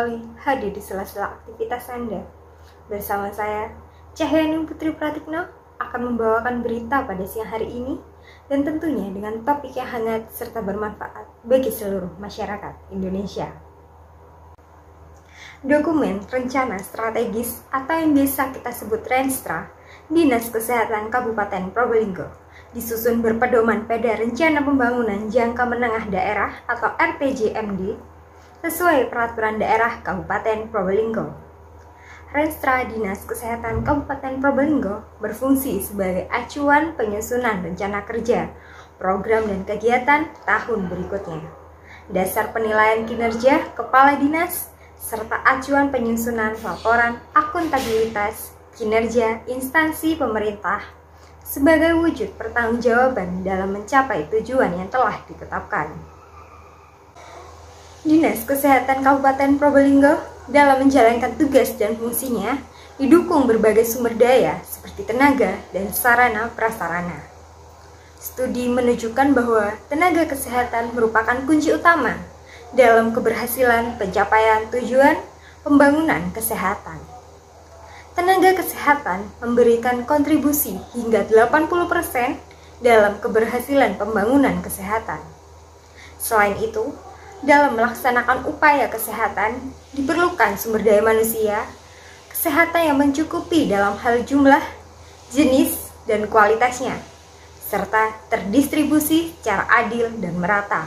kembali hadir di sela-sela aktivitas Anda. Bersama saya, Cahyani Putri Pratikno, akan membawakan berita pada siang hari ini dan tentunya dengan topik yang hangat serta bermanfaat bagi seluruh masyarakat Indonesia. Dokumen Rencana Strategis atau yang biasa kita sebut Renstra, Dinas Kesehatan Kabupaten Probolinggo, disusun berpedoman pada Rencana Pembangunan Jangka Menengah Daerah atau RPJMD sesuai Peraturan Daerah Kabupaten Probolinggo. Renstra Dinas Kesehatan Kabupaten Probolinggo berfungsi sebagai acuan penyusunan rencana kerja, program dan kegiatan tahun berikutnya, dasar penilaian kinerja kepala dinas, serta acuan penyusunan laporan akuntabilitas kinerja instansi pemerintah sebagai wujud pertanggungjawaban dalam mencapai tujuan yang telah ditetapkan. Dinas Kesehatan Kabupaten Probolinggo dalam menjalankan tugas dan fungsinya didukung berbagai sumber daya seperti tenaga dan sarana prasarana. Studi menunjukkan bahwa tenaga kesehatan merupakan kunci utama dalam keberhasilan pencapaian tujuan pembangunan kesehatan. Tenaga kesehatan memberikan kontribusi hingga 80% dalam keberhasilan pembangunan kesehatan. Selain itu, dalam melaksanakan upaya kesehatan, diperlukan sumber daya manusia, kesehatan yang mencukupi dalam hal jumlah, jenis, dan kualitasnya, serta terdistribusi secara adil dan merata.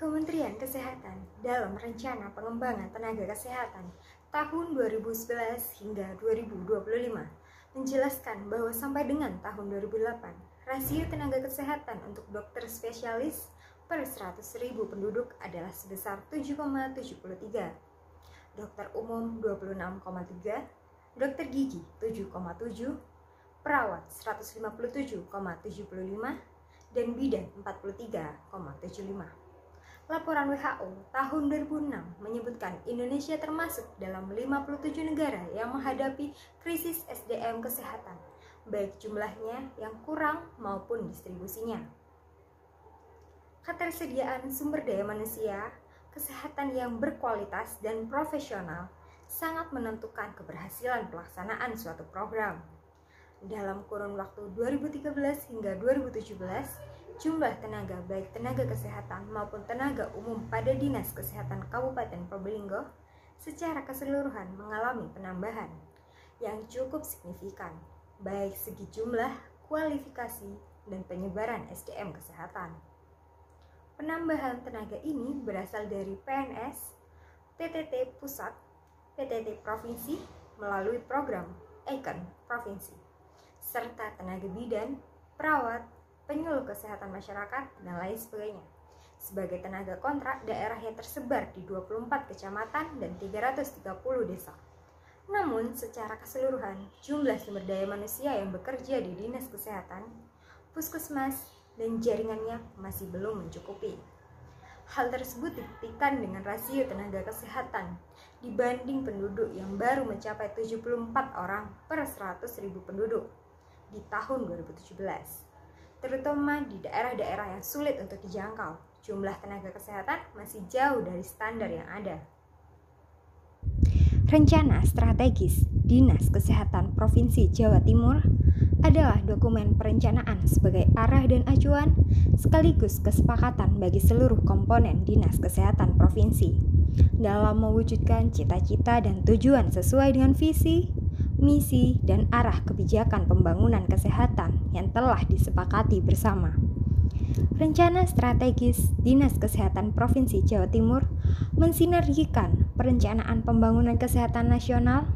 Kementerian Kesehatan dalam Rencana Pengembangan Tenaga Kesehatan tahun 2011 hingga 2025 menjelaskan bahwa sampai dengan tahun 2008, rasio tenaga kesehatan untuk dokter spesialis per 100.000 penduduk adalah sebesar 7,73, dokter umum 26,3, dokter gigi 7,7, perawat 157,75, dan bidan 43,75. Laporan WHO tahun 2006 menyebutkan Indonesia termasuk dalam 57 negara yang menghadapi krisis SDM kesehatan, baik jumlahnya yang kurang maupun distribusinya. Ketersediaan sumber daya manusia, kesehatan yang berkualitas dan profesional sangat menentukan keberhasilan pelaksanaan suatu program. Dalam kurun waktu 2013 hingga 2017, jumlah tenaga baik tenaga kesehatan maupun tenaga umum pada Dinas Kesehatan Kabupaten Probolinggo secara keseluruhan mengalami penambahan yang cukup signifikan, baik segi jumlah, kualifikasi, dan penyebaran SDM kesehatan. Penambahan tenaga ini berasal dari PNS, PTT Pusat, PTT Provinsi melalui program Icon Provinsi, serta tenaga bidan, perawat, penyuluh kesehatan masyarakat, dan lain sebagainya, sebagai tenaga kontrak daerah yang tersebar di 24 kecamatan dan 330 desa. Namun, secara keseluruhan, jumlah sumber daya manusia yang bekerja di Dinas Kesehatan, puskesmas, dan jaringannya masih belum mencukupi. Hal tersebut dibuktikan dengan rasio tenaga kesehatan dibanding penduduk yang baru mencapai 74 orang per 100.000 penduduk di tahun 2017. Terutama di daerah-daerah yang sulit untuk dijangkau, jumlah tenaga kesehatan masih jauh dari standar yang ada. Rencana Strategis Dinas Kesehatan Provinsi Jawa Timur adalah dokumen perencanaan sebagai arah dan acuan sekaligus kesepakatan bagi seluruh komponen Dinas Kesehatan Provinsi dalam mewujudkan cita-cita dan tujuan sesuai dengan visi, misi, dan arah kebijakan pembangunan kesehatan yang telah disepakati bersama. Rencana Strategis Dinas Kesehatan Provinsi Jawa Timur mensinergikan perencanaan pembangunan kesehatan nasional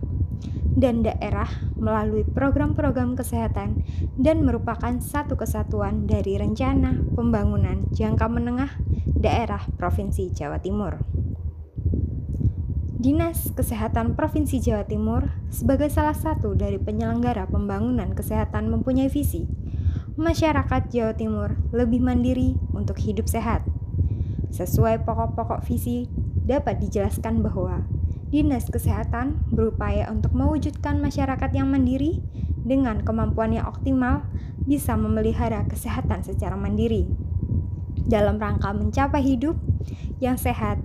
dan daerah melalui program-program kesehatan dan merupakan satu kesatuan dari Rencana Pembangunan Jangka Menengah Daerah Provinsi Jawa Timur. Dinas Kesehatan Provinsi Jawa Timur sebagai salah satu dari penyelenggara pembangunan kesehatan mempunyai visi masyarakat Jawa Timur lebih mandiri untuk hidup sehat. Sesuai pokok-pokok visi dapat dijelaskan bahwa Dinas Kesehatan berupaya untuk mewujudkan masyarakat yang mandiri dengan kemampuan yang optimal bisa memelihara kesehatan secara mandiri dalam rangka mencapai hidup yang sehat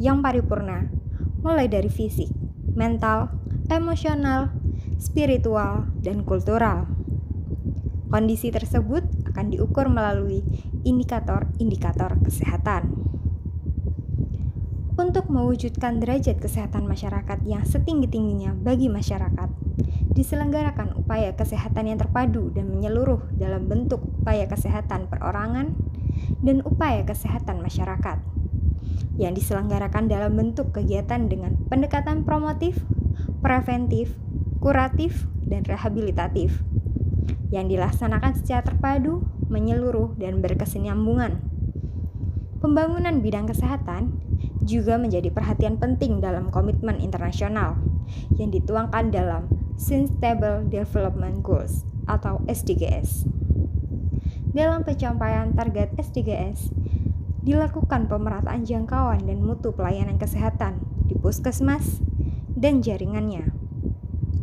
yang paripurna, mulai dari fisik, mental, emosional, spiritual, dan kultural. Kondisi tersebut akan diukur melalui indikator-indikator kesehatan. Untuk mewujudkan derajat kesehatan masyarakat yang setinggi-tingginya bagi masyarakat, diselenggarakan upaya kesehatan yang terpadu dan menyeluruh dalam bentuk upaya kesehatan perorangan dan upaya kesehatan masyarakat, yang diselenggarakan dalam bentuk kegiatan dengan pendekatan promotif, preventif, kuratif, dan rehabilitatif, yang dilaksanakan secara terpadu, menyeluruh, dan berkesinambungan. Pembangunan bidang kesehatan juga menjadi perhatian penting dalam komitmen internasional yang dituangkan dalam Sustainable Development Goals atau SDGs. Dalam pencapaian target SDGs, dilakukan pemerataan jangkauan dan mutu pelayanan kesehatan di puskesmas dan jaringannya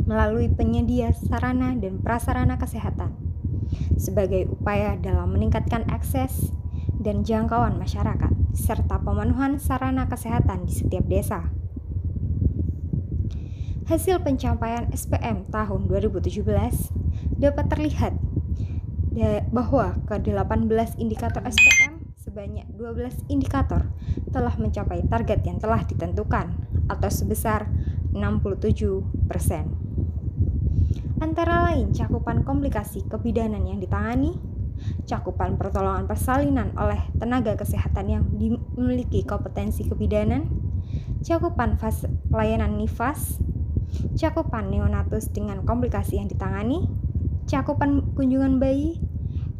melalui penyedia sarana dan prasarana kesehatan sebagai upaya dalam meningkatkan akses dan jangkauan masyarakat serta pemenuhan sarana kesehatan di setiap desa. Hasil pencapaian SPM tahun 2017 dapat terlihat bahwa ke-18 indikator SPM sebanyak 12 indikator telah mencapai target yang telah ditentukan atau sebesar 67%. Antara lain cakupan komplikasi kebidanan yang ditangani, cakupan pertolongan persalinan oleh tenaga kesehatan yang dimiliki kompetensi kebidanan, cakupan fase pelayanan nifas, cakupan neonatus dengan komplikasi yang ditangani, cakupan kunjungan bayi,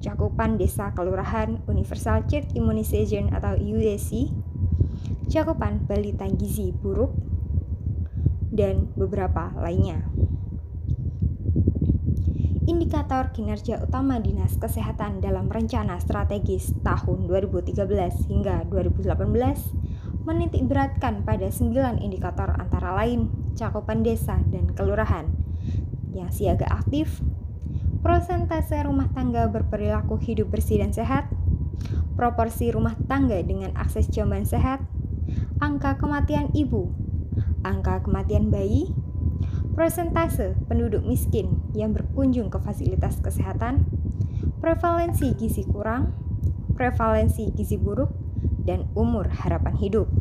cakupan desa kelurahan Universal Child Immunization atau UCI, cakupan balita gizi buruk, dan beberapa lainnya. Indikator kinerja utama Dinas Kesehatan dalam Rencana Strategis tahun 2013 hingga 2018 menitikberatkan pada 9 indikator antara lain cakupan desa dan kelurahan yang siaga aktif, prosentase rumah tangga berperilaku hidup bersih dan sehat, proporsi rumah tangga dengan akses jamban sehat, angka kematian ibu, angka kematian bayi, persentase penduduk miskin yang berkunjung ke fasilitas kesehatan, prevalensi gizi kurang, prevalensi gizi buruk, dan umur harapan hidup.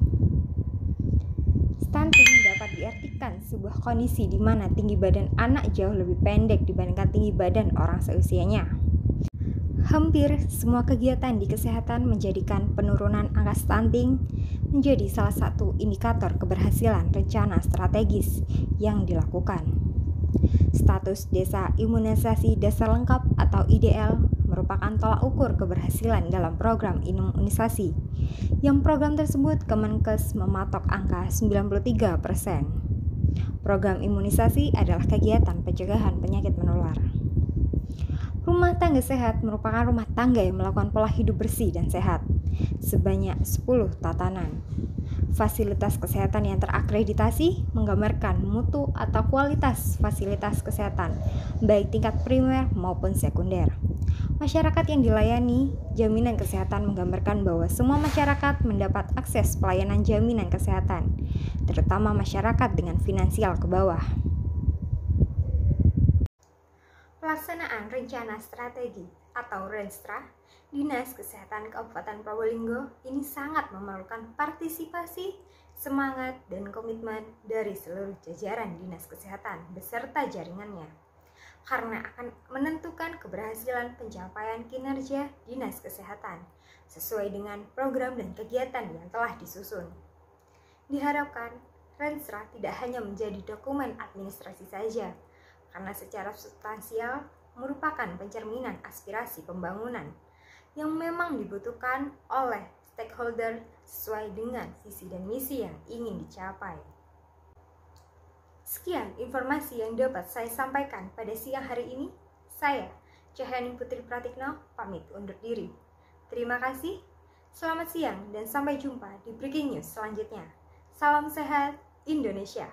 Stunting dapat diartikan sebuah kondisi di mana tinggi badan anak jauh lebih pendek dibandingkan tinggi badan orang seusianya. Hampir semua kegiatan di kesehatan menjadikan penurunan angka stunting menjadi salah satu indikator keberhasilan rencana strategis yang dilakukan. Status Desa Imunisasi Dasar Lengkap atau IDL merupakan tolak ukur keberhasilan dalam program imunisasi, yang program tersebut Kemenkes mematok angka 93%. Program imunisasi adalah kegiatan pencegahan penyakit menular. Rumah tangga sehat merupakan rumah tangga yang melakukan pola hidup bersih dan sehat sebanyak 10 tatanan. Fasilitas kesehatan yang terakreditasi menggambarkan mutu atau kualitas fasilitas kesehatan, baik tingkat primer maupun sekunder. Masyarakat yang dilayani jaminan kesehatan menggambarkan bahwa semua masyarakat mendapat akses pelayanan jaminan kesehatan, terutama masyarakat dengan finansial ke bawah. Pelaksanaan Rencana Strategi atau Renstra Dinas Kesehatan Kabupaten Probolinggo ini sangat memerlukan partisipasi, semangat, dan komitmen dari seluruh jajaran Dinas Kesehatan beserta jaringannya, karena akan menentukan keberhasilan pencapaian kinerja Dinas Kesehatan sesuai dengan program dan kegiatan yang telah disusun. Diharapkan Renstra tidak hanya menjadi dokumen administrasi saja, karena secara substansial merupakan pencerminan aspirasi pembangunan yang memang dibutuhkan oleh stakeholder sesuai dengan visi dan misi yang ingin dicapai. Sekian informasi yang dapat saya sampaikan pada siang hari ini. Saya, Cahyani Putri Pratikno, pamit undur diri. Terima kasih, selamat siang, dan sampai jumpa di Breaking News selanjutnya. Salam sehat, Indonesia!